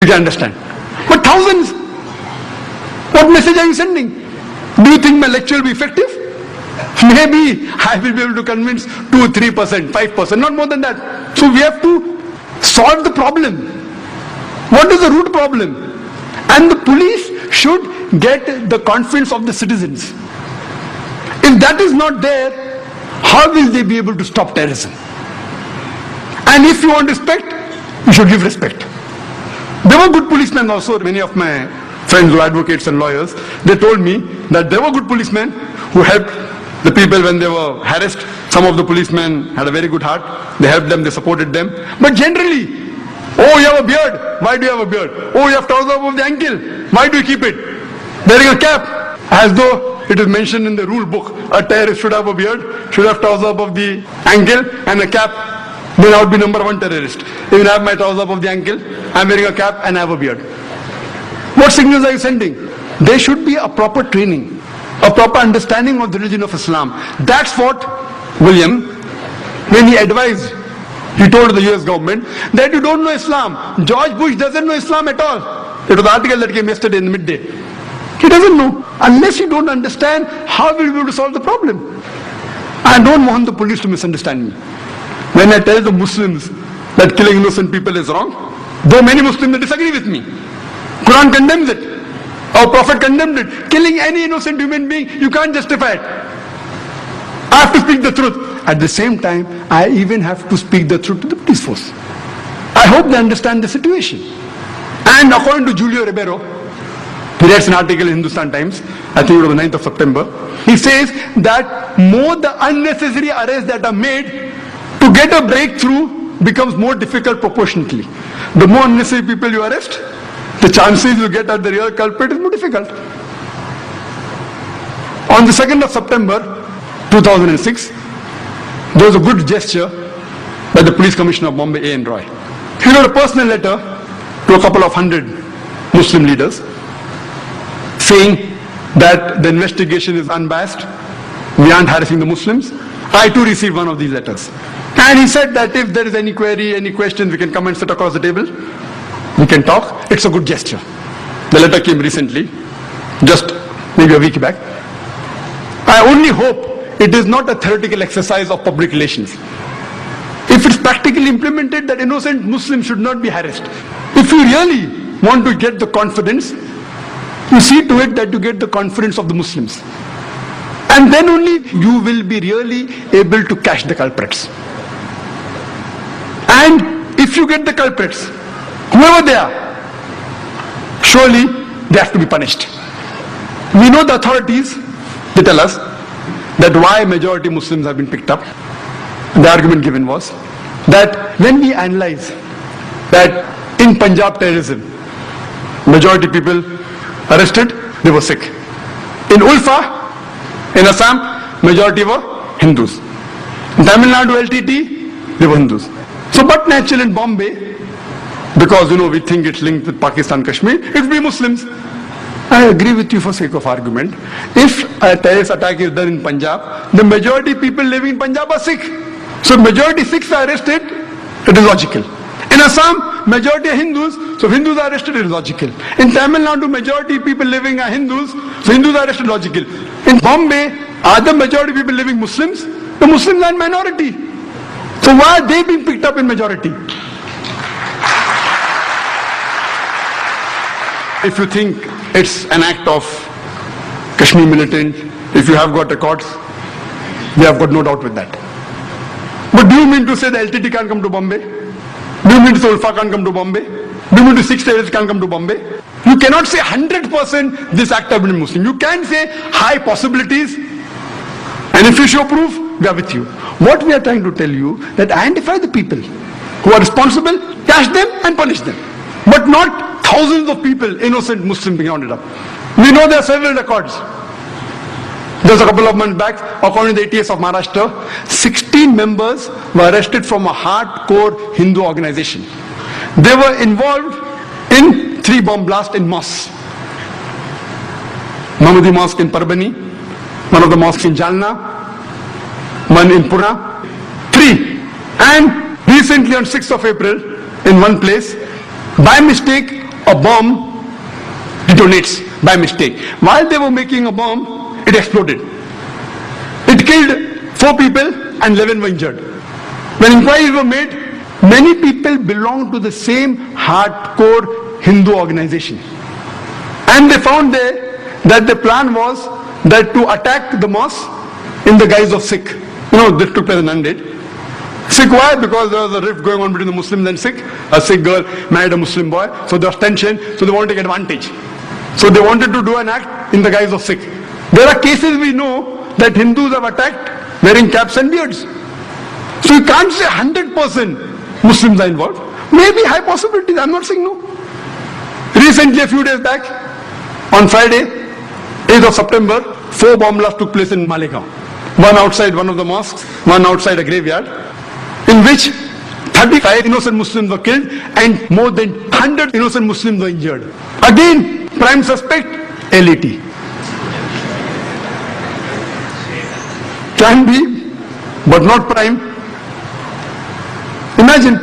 can understand. But thousands, what message are you sending? Do you think my lecture will be effective? Maybe I will be able to convince 2, 3%, 5%, not more than that. So we have to solve the problem. What is the root problem? And the police should get the confidence of the citizens. If that is not there, how will they be able to stop terrorism? And if you want respect, you should give respect. There were good policemen also. Many of my friends who are advocates and lawyers, they told me that there were good policemen who helped the people when they were harassed. Some of the policemen had a very good heart. They helped them, they supported them. But generally, oh, you have a beard. Why do you have a beard? Oh, you have trousers above the ankle. Why do you keep it? Wearing a cap. As though it is mentioned in the rule book. A terrorist should have a beard, should have trousers above the ankle and a cap. Then I would be number one terrorist. Even I have my trousers above the ankle, I am wearing a cap and I have a beard. What signals are you sending? There should be a proper training, a proper understanding of the religion of Islam. That's what William, when he advised, he told the US government that you don't know Islam. George Bush doesn't know Islam at all. It was an article that came yesterday in the midday. He doesn't know. Unless you don't understand, how will you be able to solve the problem? I don't want the police to misunderstand me. When I tell the Muslims that killing innocent people is wrong, though many Muslims disagree with me, Quran condemns it. Our Prophet condemned it. Killing any innocent human being, you can't justify it. I have to speak the truth. At the same time, I even have to speak the truth to the police force. I hope they understand the situation. And according to Julio Ribeiro, he writes an article in Hindustan Times, I think it was the 9th of September, he says that more the unnecessary arrests that are made, to get a breakthrough becomes more difficult proportionately. The more unnecessary people you arrest, the chances you get at the real culprit is more difficult. On the 2nd of September 2006, there was a good gesture by the Police Commissioner of Bombay, A. N. Roy. He wrote a personal letter to a couple of hundred Muslim leaders saying that the investigation is unbiased, we aren't harassing the Muslims. I too received one of these letters. And he said that if there is any query, any question, we can come and sit across the table. We can talk. It's a good gesture. The letter came recently, just maybe a week back. I only hope it is not a theoretical exercise of public relations. If it's practically implemented, that innocent Muslims should not be harassed. If you really want to get the confidence, you see to it that you get the confidence of the Muslims. And then only you will be really able to catch the culprits. And if you get the culprits, whoever they are, surely they have to be punished. We know the authorities, they tell us that why majority Muslims have been picked up. The argument given was that when we analyze that in Punjab terrorism, majority people arrested, they were Sikh. In Ulfa, in Assam, majority were Hindus. In Tamil Nadu LTT, they were Hindus. So but natural in Bombay, because we think it's linked with Pakistan, Kashmir, it will be Muslims. I agree with you for sake of argument. If a terrorist attack is done in Punjab, the majority people living in Punjab are Sikh. So majority Sikhs are arrested, it is logical. In Assam, majority are Hindus, so if Hindus are arrested, it is logical. In Tamil Nadu, majority people living are Hindus, so Hindus are arrested, logical. In Bombay, are the majority people living Muslims? The Muslims are in minority. So why are they being picked up in majority? If you think it's an act of Kashmir militant, if you have got records, we have got no doubt with that. But do you mean to say the LTT can't come to Bombay? Do you mean to say Ulfa can't come to Bombay? Do you mean to say 6 terrorists can't come to Bombay? You cannot say 100% this act have been Muslim. You can say high possibilities, and if you show proof, we are with you. What we are trying to tell you, that identify the people who are responsible, catch them and punish them. But not thousands of people, innocent Muslims being rounded up. We know there are several records. Just a couple of months back, according to the ATS of Maharashtra, 16 members were arrested from a hardcore Hindu organization. They were involved in 3 bomb blasts in mosques. Mahmudi Mosque in Parbani, one of the mosques in Jalna, one in Pune, 3. And recently on 6th of April, in one place, by mistake, a bomb detonates by mistake. While they were making a bomb, it exploded. It killed 4 people and 11 were injured. When inquiries were made, many people belonged to the same hardcore Hindu organization. And they found there that the plan was that to attack the mosque in the guise of Sikh. This took place in Nanded. Sikh, why? Because there was a rift going on between the Muslims and Sikh. A Sikh girl married a Muslim boy, so there was tension, so they wanted to take advantage. So they wanted to do an act in the guise of Sikh. There are cases we know that Hindus have attacked wearing caps and beards. So you can't say 100% Muslims are involved. Maybe high possibilities, I'm not saying no. Recently, a few days back, on Friday, 8th of September, 4 bomb blasts took place in Malegaon. One outside one of the mosques, one outside a graveyard, in which 35 innocent Muslims were killed and more than 100 innocent Muslims were injured. Again, prime suspect, LET. Can be, but not prime. Imagine,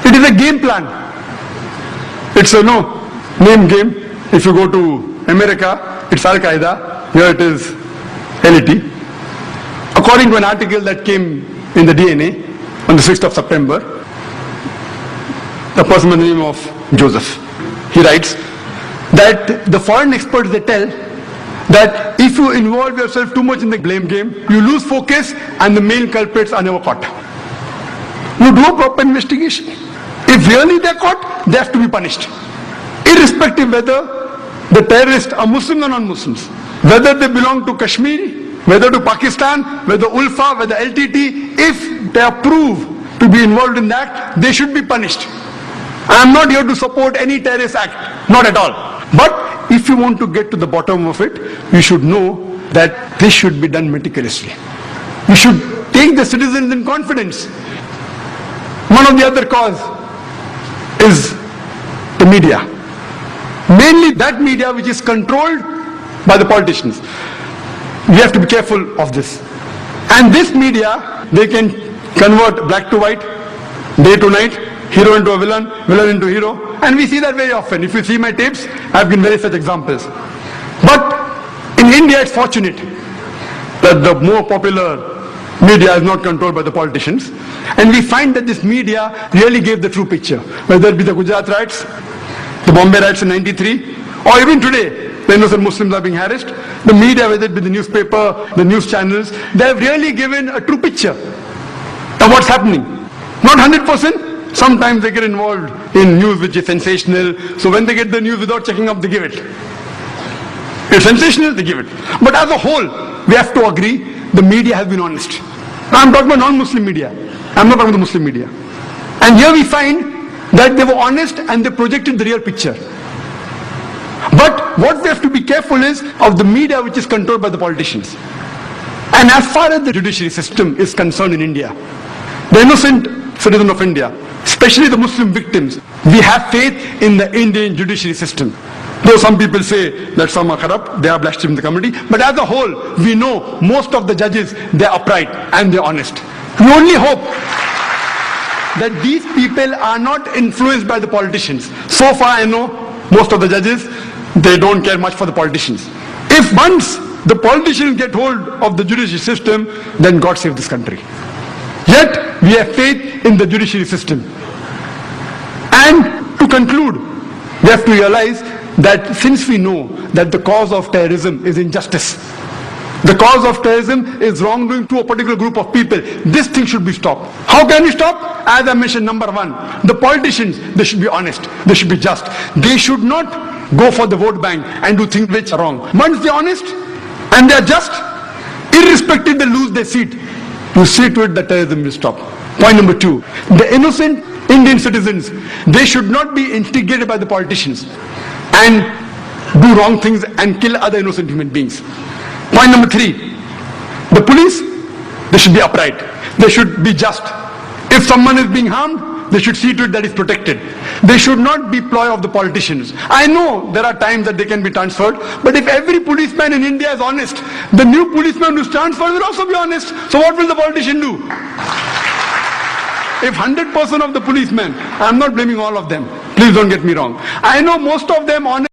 it is a game plan. It's a name game. If you go to America, it's Al-Qaeda. Here it is LET. According to an article that came in the DNA on the 6th of September, a person by the name of Joseph, he writes that the foreign experts, they tell that if you involve yourself too much in the blame game, you lose focus and the main culprits are never caught. You do a proper investigation. If really they're caught, they have to be punished. Irrespective whether the terrorists are Muslims or non-Muslims, whether they belong to Kashmir, whether to Pakistan, whether ULFA, whether LTT, if they are proved to be involved in that, they should be punished. I am not here to support any terrorist act, not at all. But if you want to get to the bottom of it, you should know that this should be done meticulously. You should take the citizens in confidence. One of the other cause is the media. Mainly that media which is controlled by the politicians. We have to be careful of this. And this media, they can convert black to white, day to night, hero into a villain, villain into hero. And we see that very often. If you see my tapes, I have given very such examples. But in India, it's fortunate that the more popular media is not controlled by the politicians. And we find that this media really gave the true picture. Whether it be the Gujarat riots, the Bombay riots in '93, or even today, the innocent Muslims are being harassed. The media, whether it be the newspaper, the news channels, they have really given a true picture of what's happening. Not 100%. Sometimes they get involved in news which is sensational. So when they get the news without checking up, they give it. It's sensational, they give it. But as a whole, we have to agree, the media has been honest. Now I'm talking about non-Muslim media. I'm not talking about the Muslim media. And here we find that they were honest and they projected the real picture. But what we have to be careful is of the media which is controlled by the politicians. And as far as the judiciary system is concerned in India, the innocent citizen of India, especially the Muslim victims, we have faith in the Indian judiciary system. Though some people say that some are corrupt, they are blaspheming the community, but as a whole, we know most of the judges, they are upright and they are honest. We only hope that these people are not influenced by the politicians. So far I know, most of the judges, they don't care much for the politicians. If once the politicians get hold of the judiciary system, then God save this country. Yet, we have faith in the judiciary system. And to conclude, we have to realize that since we know that the cause of terrorism is injustice, the cause of terrorism is wrongdoing to a particular group of people, this thing should be stopped. How can we stop? As I mentioned, number one, the politicians, they should be honest, they should be just. They should not go for the vote bank and do things which are wrong. Once they are honest and they are just, irrespective they lose their seat, you see to it that terrorism will stop. Point number two, the innocent Indian citizens, they should not be instigated by the politicians and do wrong things and kill other innocent human beings. Point number three, the police, they should be upright. They should be just. If someone is being harmed, they should see to it that is protected. They should not be ploy of the politicians. I know there are times that they can be transferred, but if every policeman in India is honest, the new policeman who is transferred will also be honest. So what will the politician do? If 100% of the policemen, I am not blaming all of them, Please don't get me wrong. I know most of them honestly